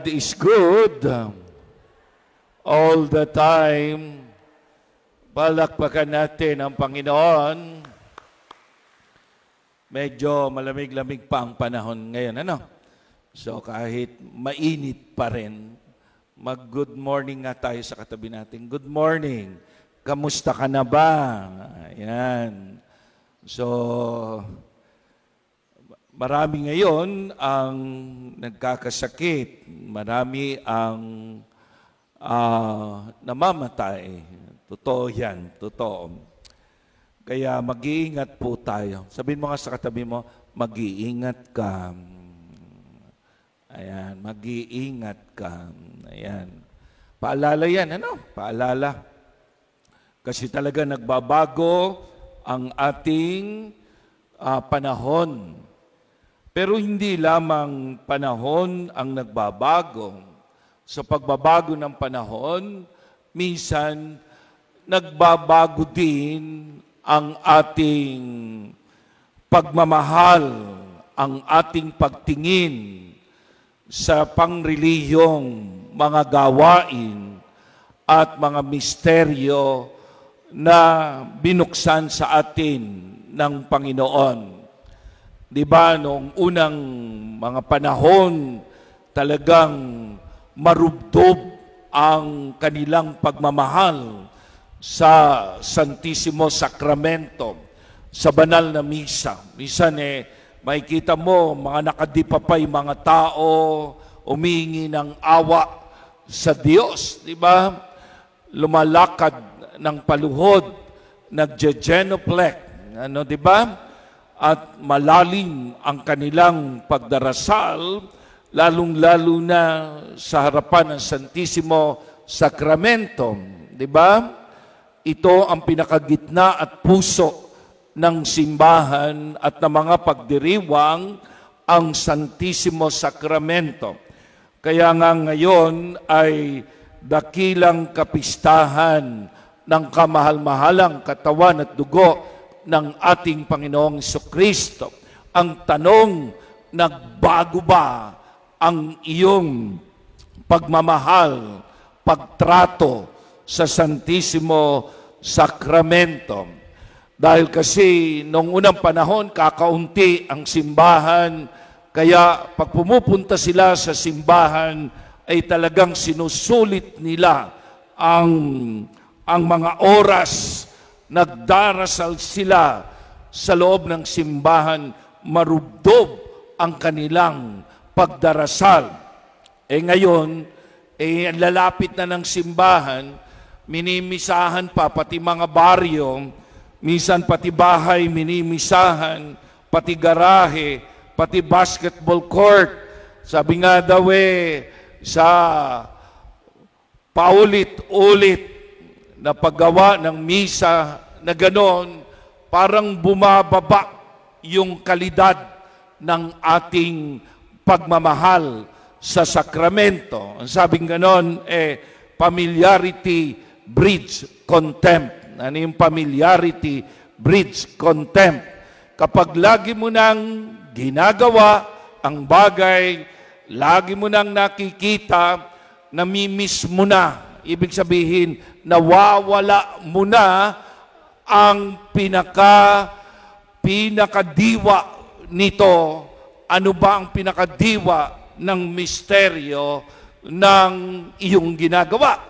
God is good all the time. Palakpakan natin ang Panginoon. Medyo malamig-lamig pa ang panahon ngayon, ano? So kahit mainit pa rin, mag-good morning nga tayo sa katabi natin. Good morning. Kamusta ka na ba? Ayan. So, marami ngayon ang nagkakasakit. Marami ang namamatay. Totoo yan. Totoo. Kaya mag-iingat po tayo. Sabihin mo nga sa katabi mo, mag-iingat ka. Ayan, mag-iingat ka. Ayan. Paalala yan, ano? Paalala. Kasi talaga nagbabago ang ating panahon. Pero hindi lamang panahon ang nagbabago. Sa pagbabago ng panahon, minsan nagbabago din ang ating pagmamahal, ang ating pagtingin sa pangrelihiyong mga gawain at mga misteryo na binuksan sa atin ng Panginoon. Di ba, noong unang mga panahon, talagang marubdob ang kanilang pagmamahal sa Santissimo Sacramento, sa banal na misa. Minsan makikita mo, mga nakadipapay mga tao, umihingi ng awa sa Diyos. Di ba? Lumalakad ng paluhod, nagje-genuflect, ano, di ba? At malalim ang kanilang pagdarasal, lalong-lalo na sa harapan ng Santissimo Sacramento, di ba? Ito ang pinakagitna at puso ng simbahan at ng mga pagdiriwang, ang Santissimo Sacramento. Kaya nga ngayon ay dakilang kapistahan ng kamahal-mahalang katawan at dugo ng ating Panginoong Jesucristo. Ang tanong, nagbago ba ang iyong pagmamahal, pagtrato sa Santissimo Sacramento? Dahil kasi noong unang panahon, kakaunti ang simbahan, kaya pag pumupunta sila sa simbahan, ay talagang sinusulit nila ang mga oras, nagdarasal sila sa loob ng simbahan, marubdob ang kanilang pagdarasal. Ngayon, lalapit na ng simbahan, minimisahan pa, pati mga baryo, minsan pati bahay, minimisahan, pati garahe, pati basketball court. Sabi nga daw sa paulit-ulit na paggawa ng misa na ganon, parang bumababa yung kalidad ng ating pagmamahal sa sakramento. Ang sabing ganon, familiarity breeds contempt. Ano yung familiarity breeds contempt? Kapag lagi mo nang ginagawa ang bagay, lagi mo nang nakikita, namimiss mo na. Ibig sabihin, nawawala mo na ang pinakadiwa nito. Ano ba ang pinakadiwa ng misteryo ng iyong ginagawa?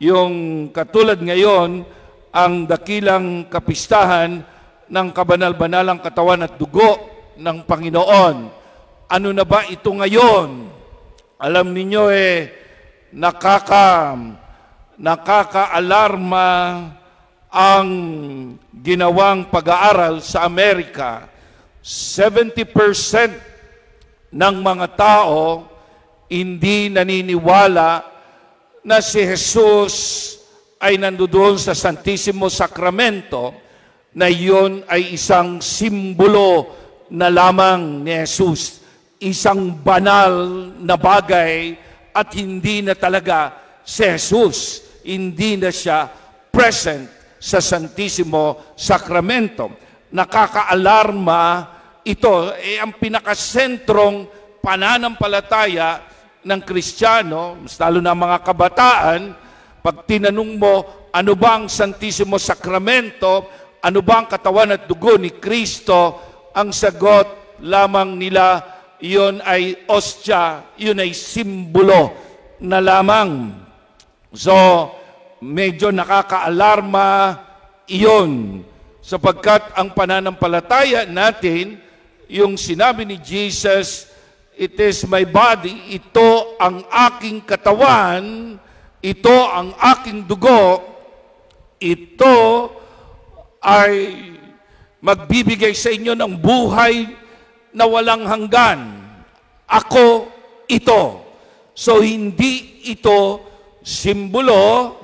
Yung katulad ngayon, ang dakilang kapistahan ng kabanal-banalang katawan at dugo ng Panginoon. Ano na ba ito ngayon? Alam ninyo nakakaalarma ang ginawang pag-aaral sa Amerika. 70% ng mga tao hindi naniniwala na si Jesus ay nandoon sa Santissimo Sacramento, na iyon ay isang simbolo na lamang ni Jesus. Isang banal na bagay at hindi na talaga si Jesus. Hindi na siya present sa Santissimo Sacramento. Nakakaalarma ito. Ang pinakasentrong pananampalataya ng Kristiyano, mas lalo na mga kabataan, pag tinanong mo, ano ba ang Santisimo Sakramento, ano ba ang katawan at dugo ni Kristo, ang sagot lamang nila, iyon ay ostya, iyon ay simbolo na lamang. So, medyo nakakaalarma iyon, sapagkat ang pananampalataya natin, yung sinabi ni Jesus, it is my body, ito ang aking katawan, ito ang aking dugo, ito ay magbibigay sa inyo ng buhay na walang hanggan. Ako ito. So hindi ito simbolo,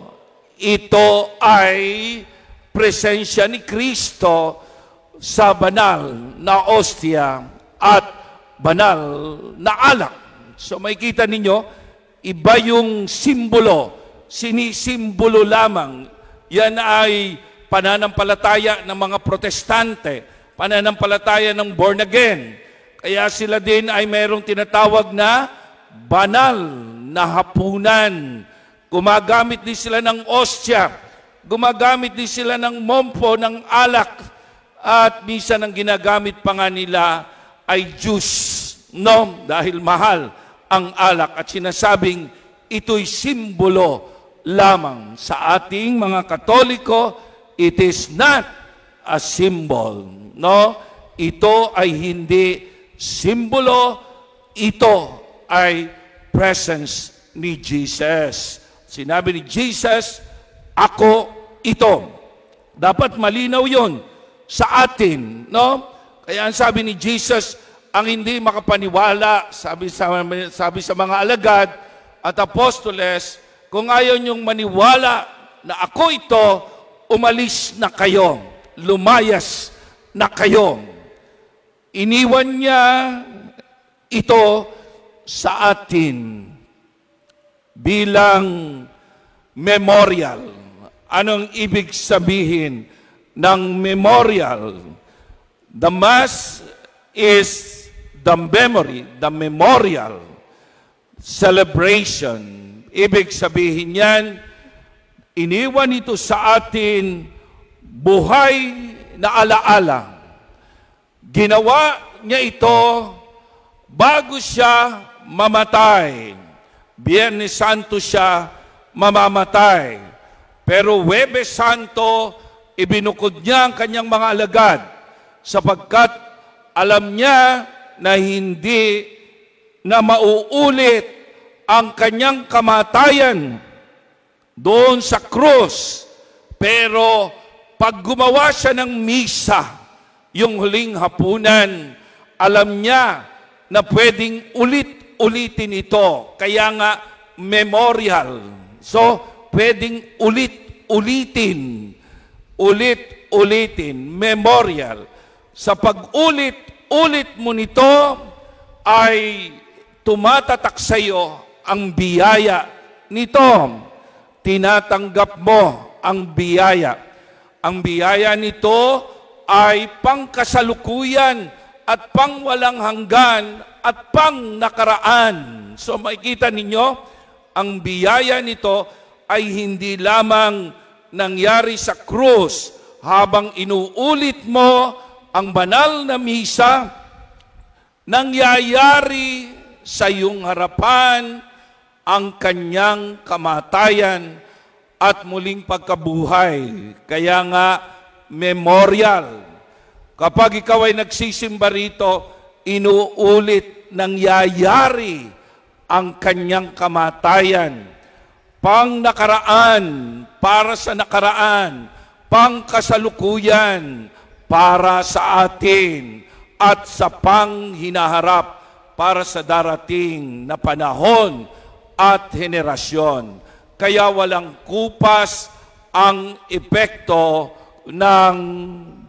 ito ay presensya ni Kristo sa banal na ostya at banal na alak. So makikita ninyo, iba yung simbolo, sinisimbolo lamang. Yan ay pananampalataya ng mga protestante, pananampalataya ng born again. Kaya sila din ay mayroong tinatawag na banal na hapunan. Gumagamit din sila ng ostya, gumagamit din sila ng mompo, ng alak, at minsan ang ginagamit pa nga nila ay juice, no? Dahil mahal ang alak at sinasabing ito'y simbolo lamang. Sa ating mga Katoliko, it is not a symbol, no? Ito ay hindi simbolo, ito ay presence ni Jesus. Sinabi ni Jesus, ako ito. Dapat malinaw yon sa atin, no? Kaya ang sabi ni Jesus, ang hindi makapaniwala, sabi sa mga alagad at apostoles, kung ayaw niyong maniwala na ako ito, umalis na kayo, lumayas na kayo. Iniwan niya ito sa atin bilang memorial. Anong ibig sabihin ng memorial? The Mass is the memory, the memorial celebration. Ibig sabihin yan, iniwan ito sa atin buhay na alaala. Ginawa niya ito bago siya mamatay. Biyernes Santo siya mamamatay. Pero Huwebes Santo, ibinukod niya ang kanyang mga alagad sapagkat alam niya na hindi na mauulit ang kanyang kamatayan doon sa krus. Pero pag gumawa siya ng misa, yung huling hapunan, alam niya na pwedeng ulit-ulitin ito. Kaya nga, memorial. So, pwedeng ulit-ulitin. Ulit-ulitin. Memorial. Sa pag-ulit-ulit mo nito, ay tumatatak sa iyo ang biyaya nito. Tinatanggap mo ang biyaya. Ang biyaya nito ay pangkasalukuyan at pangwalang hanggan at pang nakaraan. So makikita ninyo, ang biyaya nito ay hindi lamang nangyari sa krus. Habang inuulit mo ang banal na misa, nangyayari sa iyong harapan ang kanyang kamatayan at muling pagkabuhay. Kaya nga, memorial. Kapag ikaw ay nagsisimba rito, inuulit, nangyayari ang kanyang kamatayan. Pang nakaraan, para sa nakaraan. Pang kasalukuyan, para sa atin. At sa pang hinaharap, para sa darating na panahon at henerasyon. Kaya walang kupas ang epekto ng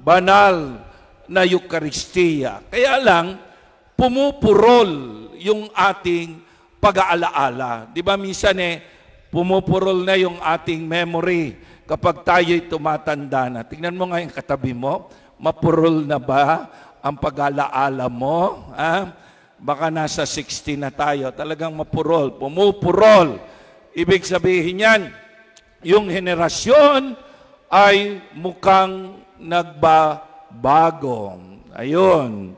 banal na Eucharistia. Kaya lang, pumupurol yung ating pag-aalaala. Di ba minsan pumupurol na yung ating memory kapag tayo'y tumatanda na. Tingnan mo nga yung katabi mo, mapurol na ba ang pag-aalaala mo? baka nasa 60 na tayo. Talagang mapurol, pumupurol. Ibig sabihin yan, yung henerasyon ay mukhang nagbabago. Ayun,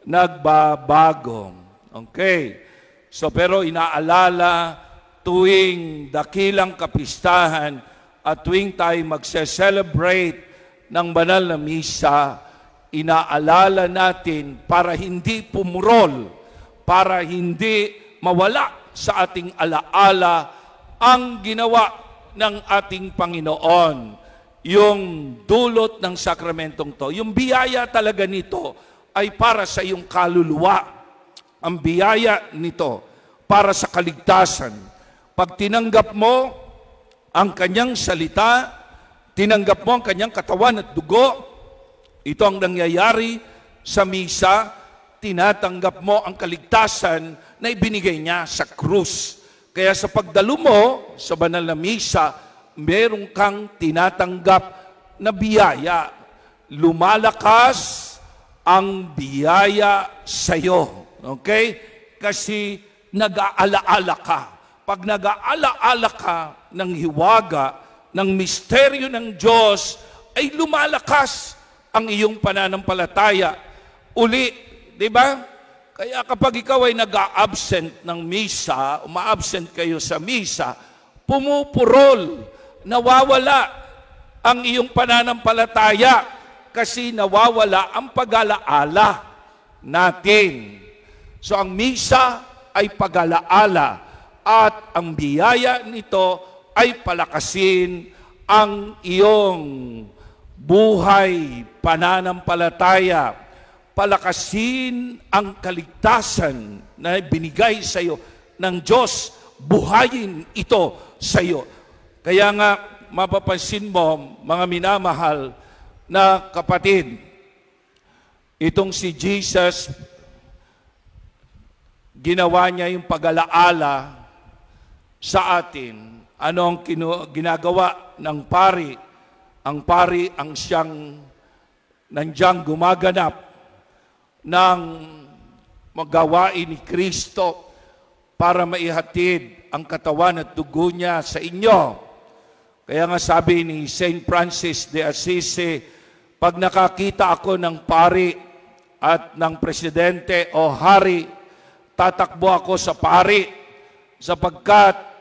nagbabago. Okay. So pero inaalala tuwing dakilang kapistahan at tuwing tayo magse-celebrate ng banal na misa, inaalala natin para hindi pumurol, para hindi mawala sa ating alaala ang ginawa ng ating Panginoon, yung dulot ng sakramentong to. Yung biyaya talaga nito ay para sa iyong kaluluwa. Ang biyaya nito para sa kaligtasan. Pag tinanggap mo ang kanyang salita, tinanggap mo ang kanyang katawan at dugo, ito ang nangyayari sa misa, tinatanggap mo ang kaligtasan na ibinigay niya sa krus. Kaya sa pagdalo mo sa banal na misa, meron kang tinatanggap na biyaya. Lumalakas ang biyaya sa iyo. Okay? Kasi nag-aalaala ka. Pag nag-aalaala ka ng hiwaga, ng misteryo ng Diyos, ay lumalakas ang iyong pananampalataya. Uli, di ba? Kaya kapag ikaw ay nag-a-absent ng misa, uma-absent kayo sa misa, pumupurol, nawawala ang iyong pananampalataya kasi nawawala ang pag-alaala natin. So ang misa ay pag-alaala at ang biyaya nito ay palakasin ang iyong buhay, pananampalataya, palakasin ang kaligtasan na binigay sa iyo ng Diyos, buhayin ito sa iyo. Kaya nga, mapapansin mo, mga minamahal na kapatid, itong si Jesus, ginawa niya yung pag-alaala sa atin. Ano ang ginagawa ng pari? Ang pari ang siyang nandiyan gumaganap ng magawain ni Kristo para maihatid ang katawan at dugo niya sa inyo. Kaya nga sabi ni St. Francis de Assisi, pag nakakita ako ng pari at ng presidente o hari, tatakbo ako sa pari sapagkat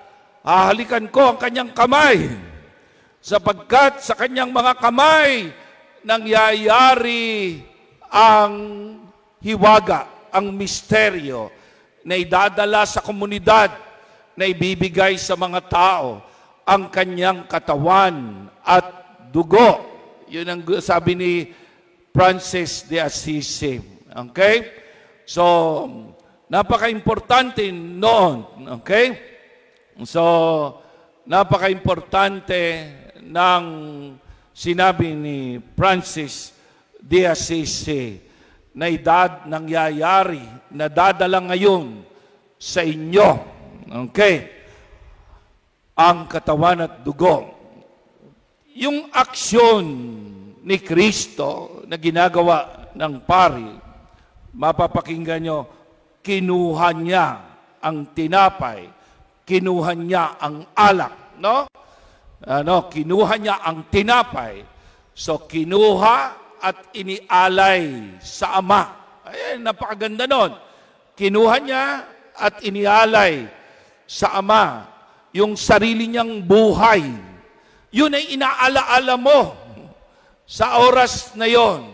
hahalikan ko ang kanyang kamay. Sapagkat sa kanyang mga kamay nangyayari ang hiwaga, ang misteryo na idadala sa komunidad, na ibibigay sa mga tao ang kanyang katawan at dugo. Yun ang sabi ni Francis de Assisi. Okay? So, napaka-importante noon. Okay? So, napaka-importante ng sinabi ni Francis de Assisi na nangyayari, na dadala ngayon sa inyo. Okay? Ang katawan at dugo. Yung aksyon ni Kristo na ginagawa ng pari, mapapakinggan nyo, kinuha niya ang tinapay, kinuha niya ang alak, no? Kinuha niya ang tinapay. So, kinuha at inialay sa Ama. Ay, napakaganda nun. Kinuha niya at inialay sa Ama yung sarili niyang buhay. Yun ay inaalaala mo sa oras na yon.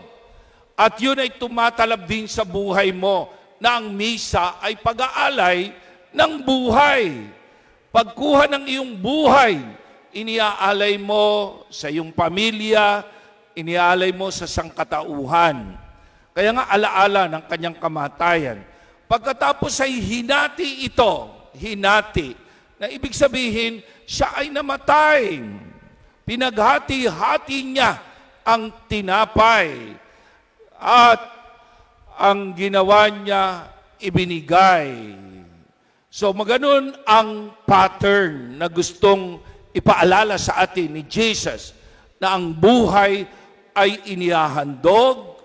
At yun ay tumatalab din sa buhay mo na ang misa ay pag-aalay ng buhay. Pagkuha ng iyong buhay, iniaalay mo sa iyong pamilya, iniaalay mo sa sangkatauhan. Kaya nga alaala ng kanyang kamatayan. Pagkatapos ay hinati ito, hinati, na ibig sabihin, siya ay namatay. Pinaghati-hati niya ang tinapay at ang ginawa niya ibinigay. So maganon ang pattern na gustong ipaalala sa atin ni Jesus, na ang buhay ay inihahandog,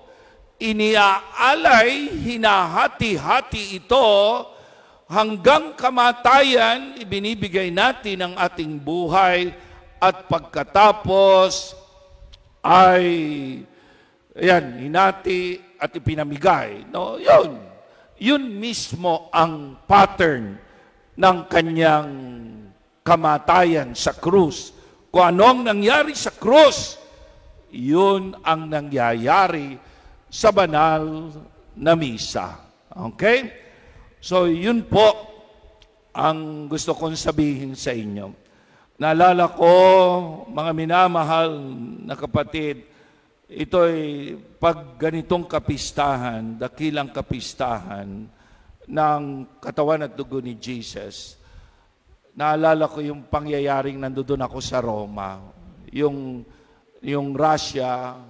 iniaalay, hinahati-hati ito hanggang kamatayan, ibinibigay natin ang ating buhay at pagkatapos ay hinati at ipinamigay. No, yun mismo ang pattern ng kanyang kamatayan sa krus. Kung ano ang nangyari sa krus, yun ang nangyayari sa banal na misa. Okay? So, yun po ang gusto kong sabihin sa inyo. Naalala ko, mga minamahal na kapatid, ito'y pag ganitong kapistahan, dakilang kapistahan ng katawan at dugo ni Jesus. Naalala ko yung pangyayaring nandoon ako sa Roma. Yung Russia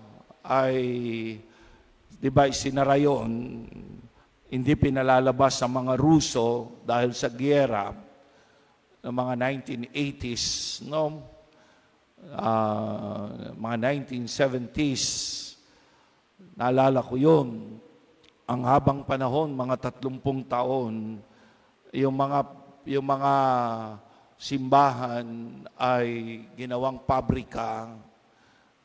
ay, di ba, isinara yun, hindi pinalalabas sa mga Ruso dahil sa giyera ng mga 1980s, no? Mga 1970s. Naalala ko yun. Ang habang panahon, mga 30 taon, yung mga simbahan ay ginawang pabrika,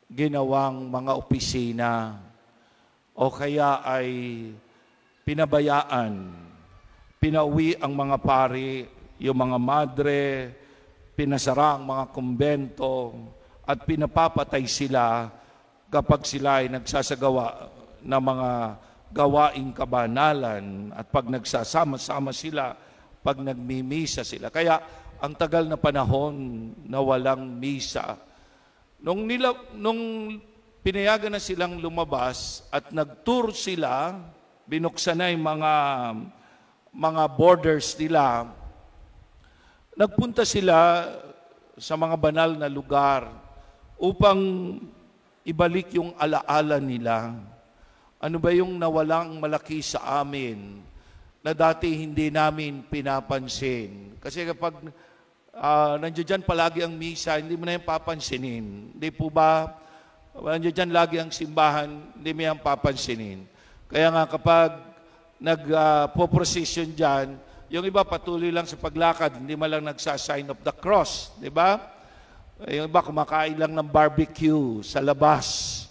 ginawang mga opisina, o kaya ay pinabayaan, pinauwi ang mga pari, yung mga madre, pinasara ang mga kumbento, at pinapapatay sila kapag sila ay nagsasagawa ng mga gawaing kabanalan at pag nagsasama-sama sila, pag nagmimisa sila. Kaya ang tagal na panahon na walang misa. Nung pinayagan na silang lumabas at nag-tour sila, binuksan na yung mga borders nila, nagpunta sila sa mga banal na lugar upang ibalik yung alaala nila. Ano ba yung nawalang malaki sa amin na dati hindi namin pinapansin? Kasi kapag nandiyan dyan palagi ang misa, hindi mo na yung papansinin. Hindi po ba? Nandiyan dyan lagi ang simbahan, hindi mo yung papansinin. Kaya nga kapag nagpo-procession dyan, yung iba patuloy lang sa paglakad, hindi man lang nagsa-sign of the cross, di ba? Yung iba kumakain lang ng barbecue sa labas.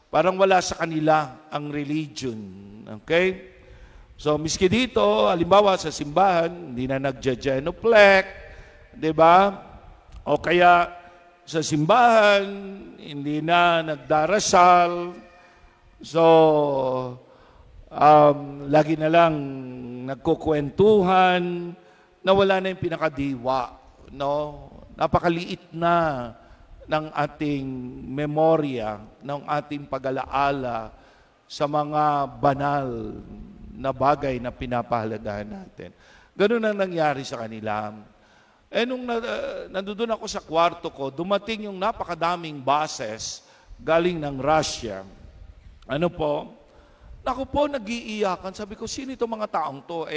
Parang wala sa kanila ang religion. Okay? So, miski dito, halimbawa sa simbahan, hindi na nagja-genuflect, di ba? O kaya sa simbahan, hindi na nagdarasal. So, lagi na lang nagkukwentuhan, na wala na yung pinakadiwa, no? Napakaliit na ng ating memorya, ng ating pag-alaala sa mga banal na bagay na pinapahalagahan natin. Ganun ang nangyari sa kanila. Nung nandoon ako sa kwarto ko, dumating yung napakadaming buses galing ng Russia. Ano po? Naku po, nag-iiyakan. Sabi ko, sino itong mga taong to?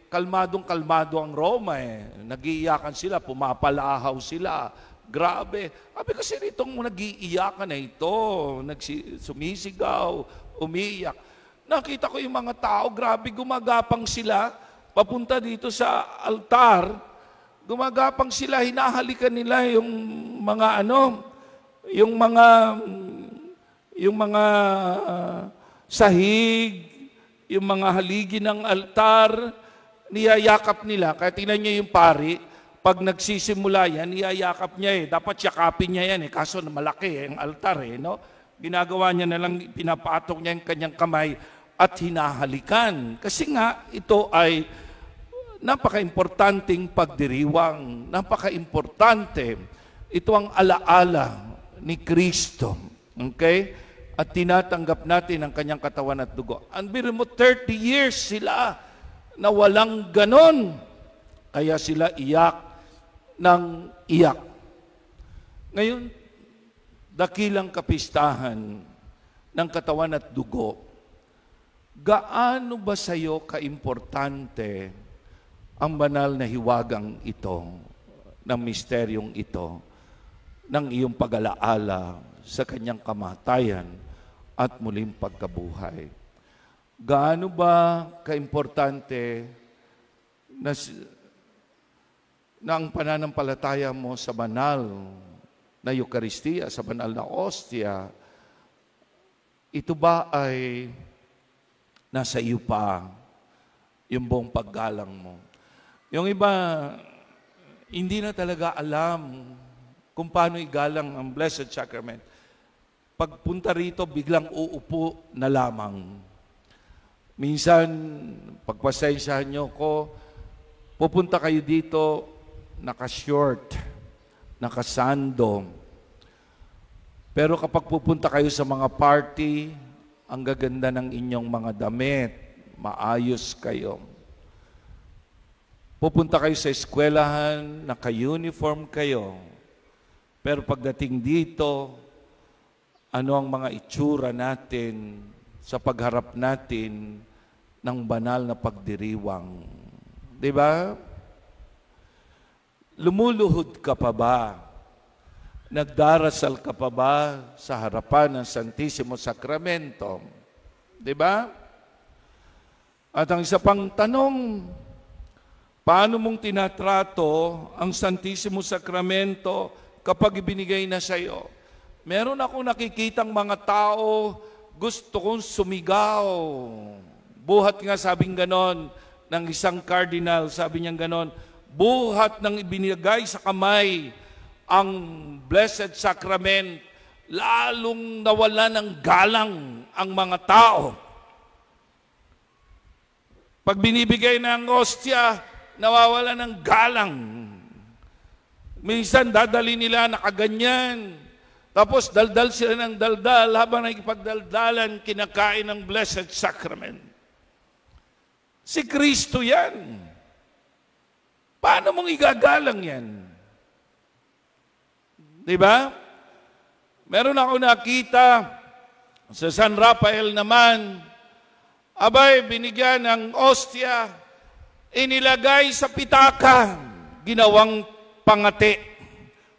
Kalmadong-kalmado ang Roma Nag-iiyakan sila, pumapalahaw sila. Grabe. Sabi ko, sino itong nag-iiyakan na ito? Sumisigaw, umiiyak. Nakita ko yung mga tao, grabe, gumagapang sila. Papunta dito sa altar. Gumagapang sila, hinahalikan nila yung mga sahig, yung mga haligi ng altar, niyayakap nila. Kaya tingnan niyo yung pari, pag nagsisimula yan, niyayakap niya Dapat yakapin niya yan kaso malaki yung altar no? Ginagawa niya na lang, pinapatok niya yung kanyang kamay at hinahalikan. Kasi nga, ito ay napaka-importanting pagdiriwang, napaka-importante. Ito ang alaala ni Kristo. Okay? At tinatanggap natin ang kanyang katawan at dugo. Ang biro mo, 30 years sila na walang ganon. Kaya sila iyak ng iyak. Ngayon, dakilang kapistahan ng katawan at dugo. Gaano ba sa iyo kaimportante ang banal na hiwagang ito, ng misteryong ito, ng iyong pag-alaala sa kanyang kamatayan at muling pagkabuhay? gaano ba kaimportante na, na ang pananampalataya mo sa banal na Eucharistia, sa banal na ostia, ito ba ay nasa iyo pa yung buong paggalang mo? Yung iba, hindi na talaga alam kung paano igalang ang Blessed Sacrament. Pagpunta rito, biglang uupo na lamang. Minsan, pagpasensyahan nyo ko, pupunta kayo dito, naka-short, naka-sando. Pero kapag pupunta kayo sa mga party, ang gaganda ng inyong mga damit, maayos kayo. Pupunta kayo sa eskwelahan, naka-uniform kayo. Pero pagdating dito, ano ang mga itsura natin sa pagharap natin ng banal na pagdiriwang? Di ba? Lumuluhod ka pa ba? Nagdarasal ka pa ba sa harapan ng Santissimo Sacramento? Di ba? At ang isa pang tanong, paano mong tinatrato ang Santissimo Sacramento kapag ibinigay na sa iyo? Meron akong nakikitang mga tao, gusto kong sumigaw. Buhat nga sabing ganon ng isang cardinal, sabi niya ganon, buhat ng ibinigay sa kamay ang Blessed Sacrament, lalong nawala ng galang ang mga tao. Pag binibigay ng hostia, nawawala ng galang. Minsan dadali nila nakaganyan. Tapos daldal sila ng daldal habang nakikipagdaldalan, kinakain ng Blessed Sacrament. Si Kristo yan. Paano mong igagalang yan? Diba? Meron ako nakita sa San Rafael naman, abay, binigyan ng ostia, inilagay sa pitaka, ginawang pangati,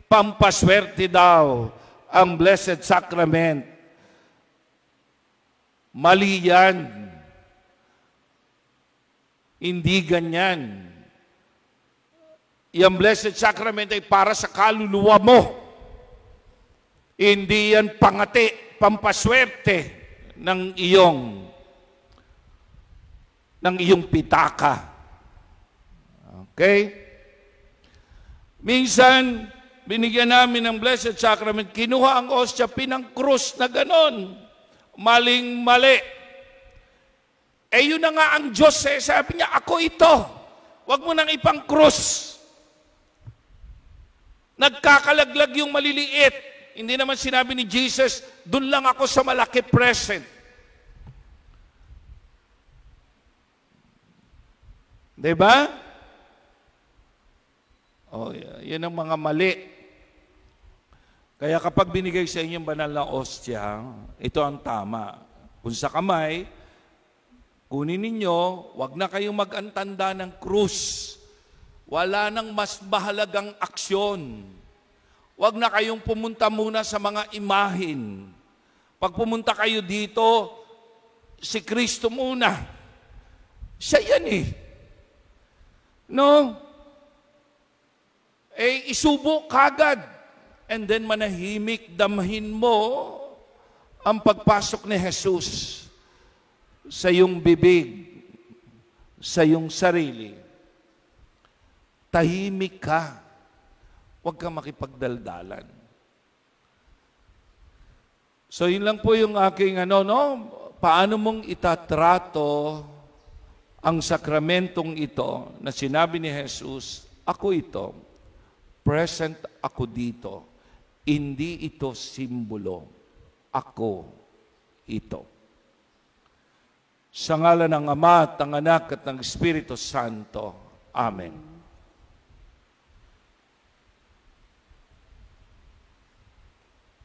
pampaswerte daw ang Blessed Sacrament. Mali yan. Hindi ganyan. Yung Blessed Sacrament ay para sa kaluluwa mo. Hindi yan pangati, pampaswerte ng iyong pitaka. Okay? Minsan, binigyan namin ng Blessed Sacrament, kinuha ang ostia, pinangkrus na ganon. Maling-mali. Eh yun na nga ang Diyos eh. Sabi niya, ako ito. Huwag mo nang ipang-krus. Nagkakalaglag yung maliliit. Hindi naman sinabi ni Jesus, dun lang ako sa malaki present. Diba? Oh, yun ang mga mali. Kaya kapag binigay sa inyong banal na ostia, ito ang tama. Kung sa kamay, kunin ninyo, wag na kayong mag-antanda ng krus. Wala nang mas mahalagang aksyon. Wag na kayong pumunta muna sa mga imahin. Pag pumunta kayo dito, si Kristo muna. Siya yan eh. No? Eh, isubo kagad. And then manahimik, damhin mo ang pagpasok ni Jesus sa iyong bibig, sa iyong sarili. Tahimik ka. Huwag ka makipagdaldalan. So, yun lang po yung aking paano mong itatrato ang sakramentong ito na sinabi ni Jesus, ako ito, present ako dito. Hindi ito simbolo. Ako ito. Sa ngalan ng Ama at ng Anak at ng Espiritu Santo. Amen.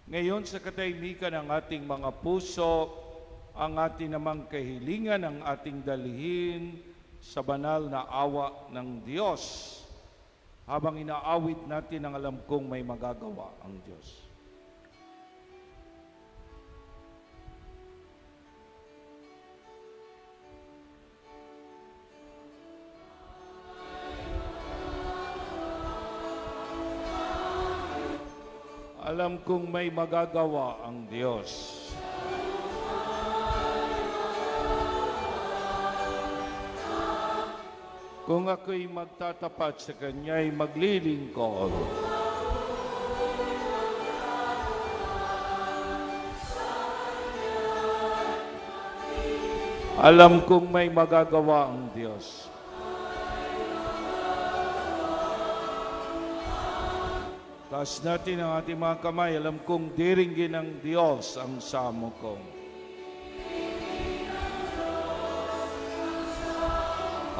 Ngayon sa katahimikan ng ating mga puso, ang ating namang kahilingan ang ating dalhin sa banal na awa ng Diyos. Habang inaawit natin ang alam kong may magagawa ang Diyos. Alam kong may magagawa ang Diyos. Kung ako'y magtatapat sa Kanya'y maglilingkod. Alam kong may magagawa ang Diyos. Taas natin ang ating mga kamay. Alam kong diringgin ng Diyos ang samo ko.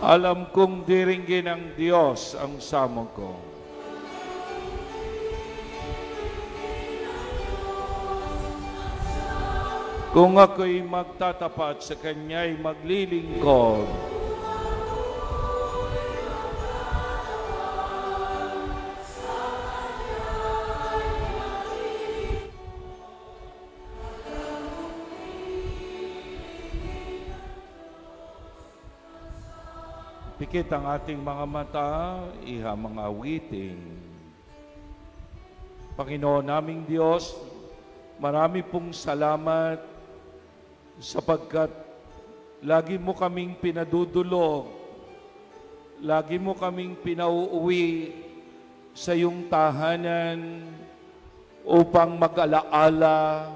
Alam kong diringgin ng Diyos ang samo ko. Kung ako'y magtatapat sa Kanya'y maglilingkod. Pikit ang ating mga mata, iha mga awitin. Panginoon naming Diyos, marami pong salamat sapagkat lagi mo kaming pinadudulog, lagi mo kaming pinauuwi sa iyong tahanan upang mag-alaala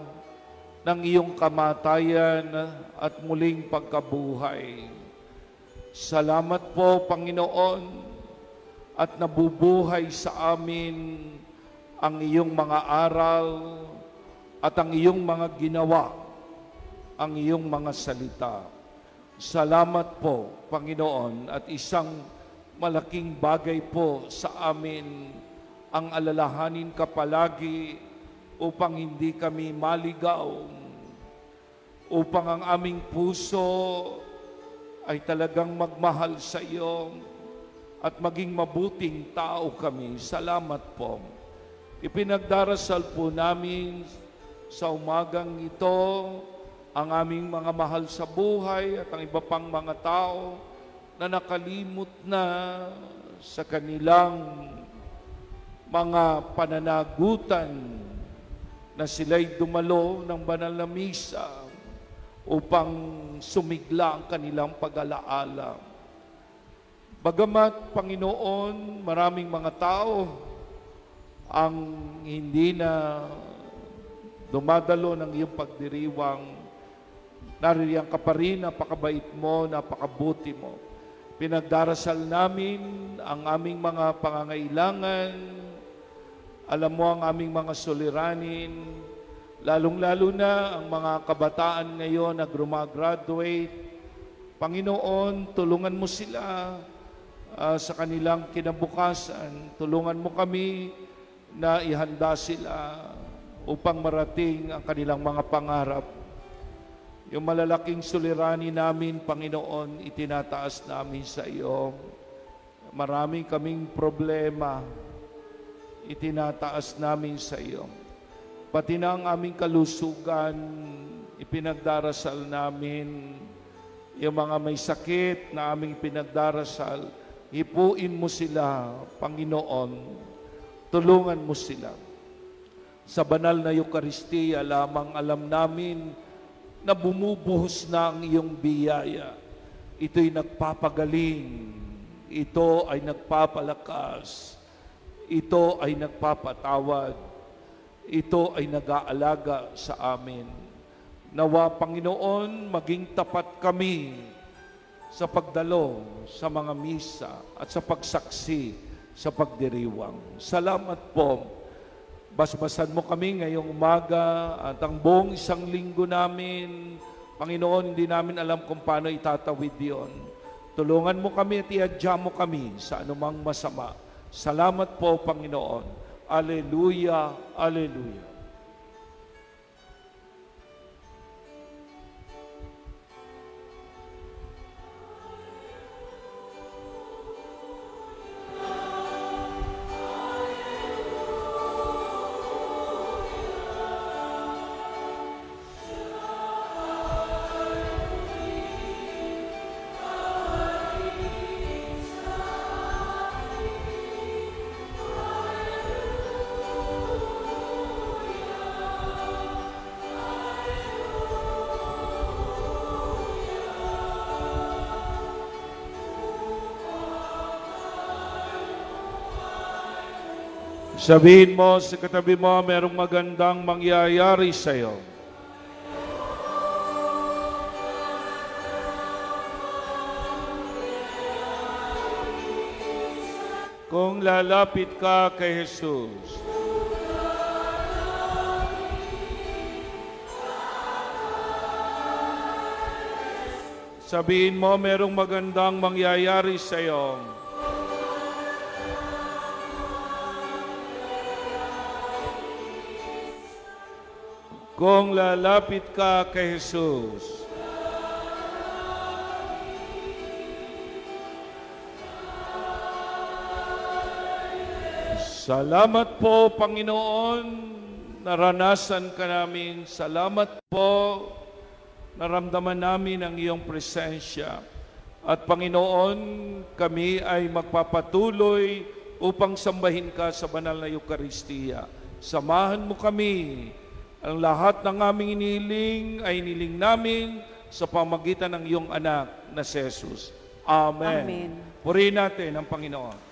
ng iyong kamatayan at muling pagkabuhay. Salamat po, Panginoon, at nabubuhay sa amin ang iyong mga aral at ang iyong mga ginawa, ang iyong mga salita. Salamat po, Panginoon, at isang malaking bagay po sa amin ang alalahanin ka palagi upang hindi kami maligaw, upang ang aming puso ay talagang magmahal sa iyo at maging mabuting tao kami. Salamat po. Ipinagdarasal po namin sa umagang ito ang aming mga mahal sa buhay at ang iba pang mga tao na nakalimot na sa kanilang mga pananagutan na sila'y dumalo ng banal na misa upang sumigla ang kanilang pag-alaala. Bagamat, Panginoon, maraming mga tao ang hindi na dumadalo ng iyong pagdiriwang, naririyan ka pa rin, napakabait mo, napakabuti mo. Pinagdarasal namin ang aming mga pangangailangan, alam mo ang aming mga suliranin, lalong-lalo na ang mga kabataan ngayon na grumagraduate. Panginoon, tulungan mo sila sa kanilang kinabukasan. Tulungan mo kami na ihanda sila upang marating ang kanilang mga pangarap. Yung malalaking suliranin namin, Panginoon, itinataas namin sa iyo. Maraming kaming problema, itinataas namin sa iyo. Pati na ang aming kalusugan, ipinagdarasal namin. Yung mga may sakit na aming pinagdarasal, hipuin mo sila, Panginoon. Tulungan mo sila. Sa banal na Eucharistia, lamang alam namin na bumubuhos na ang iyong biyaya. Ito'y nagpapagaling. Ito ay nagpapalakas. Ito ay nagpapatawad. Ito ay nag-aalaga sa amin. Nawa, Panginoon, maging tapat kami sa pagdalo sa mga misa at sa pagsaksi sa pagdiriwang. Salamat po. Basbasan mo kami ngayong umaga at ang buong isang linggo namin. Panginoon, hindi namin alam kung paano itatawid yon. Tulungan mo kami at iadya mo kami sa anumang masama. Salamat po, Panginoon. Alleluia, alleluia. Sabihin mo sa katabi mo, merong magandang mangyayari sa iyo. Kung lalapit ka kay Jesus. Sabihin mo, merong magandang mangyayari sa iyo. Kung lalapit ka kay Jesus. Salamat po, Panginoon. Naranasan ka namin. Salamat po. Naramdaman namin ang iyong presensya. At Panginoon, kami ay magpapatuloy upang sambahin ka sa banal na Eukaristiya. Samahan mo kami. Ang lahat ng aming iniling ay iniling namin sa pamagitan ng iyong anak na si Jesus. Amen. Amen. Purihin natin ang Panginoon.